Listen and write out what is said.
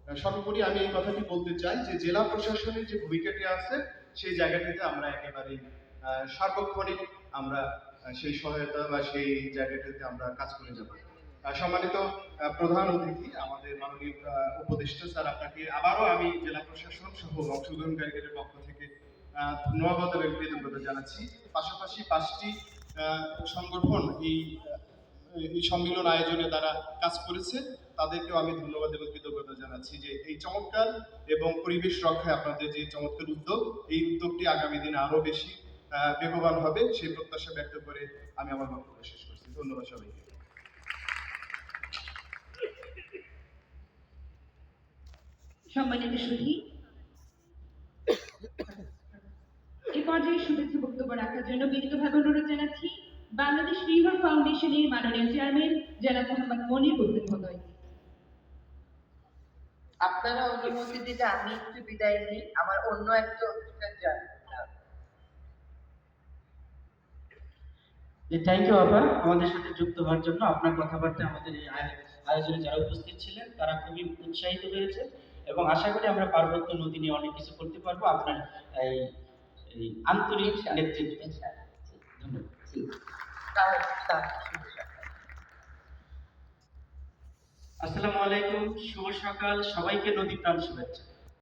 সর্বোপরি আমি এই কথাটি বলতে চাই যে জেলা প্রশাসনের যে ভূমিকাটি আছে সেই জায়গাটিতে আমরা একেবারেই সার্বক্ষণিক আমরা সেই সহায়তা বা সেই জায়গাটিতে আমরা কাজ করে যাব। সম্মানিত প্রধান অতিথি আমাদের মাননীয় উপদেষ্টা স্যার, আপনাকে আবারও আমি জেলা প্রশাসন সহ অংশগ্রহণকারীদের পক্ষ থেকে ধন্যবাদ এবং কৃতজ্ঞতা জানাচ্ছি। পাশাপাশি 5টি সংগঠন এই সম্মেলন আয়োজনে তারা কাজ করেছে, তাদেরকেও আমি ধন্যবাদ এবং কৃতজ্ঞতা জানাচ্ছি যে এই চমৎকার এবং পরিবেশ রক্ষায় আপনাদের যে চমৎকার উদ্যোগ, এই উদ্যোগটি আগামী দিনে আরো বেশি বেগবান হবে সেই প্রত্যাশা ব্যক্ত করে আমি আমার বক্তব্য শেষ করছি। ধন্যবাদ সবাইকে। সম্মানিত সুধী, এ পর্যায়ে শুভেচ্ছা বক্তব্য রাখার জন্য বিনীতভাবে অনুরোধ জানাচ্ছি বাংলাদেশ রিভার ফাউন্ডেশনের মাননীয় চেয়ারম্যান জনাব মোহাম্মদ মনির হোসেন মহোদয়। আপনারা অনুমতি দিলে আমি একটু বিদায় নিই, আমার অন্য একটা অনুষ্ঠান যান। থ্যাংক ইউ আপা, আমাদের সাথে যুক্ত হওয়ার জন্য। আপনার কথাবার্তা আমাদের এই আয়োজনে যারা উপস্থিত ছিলেন তারা খুবই উৎসাহিত হয়েছে এবং আশা করি আমরা পার্বত্য নদী নিয়ে অনেক কিছু করতে পারবো আপনার এই আন্তরিক নেতৃত্বে। ধন্যবাদ। আসসালামু আলাইকুম, শুভ সকাল, সবাইকে নদী প্রাণ শুভেচ্ছা।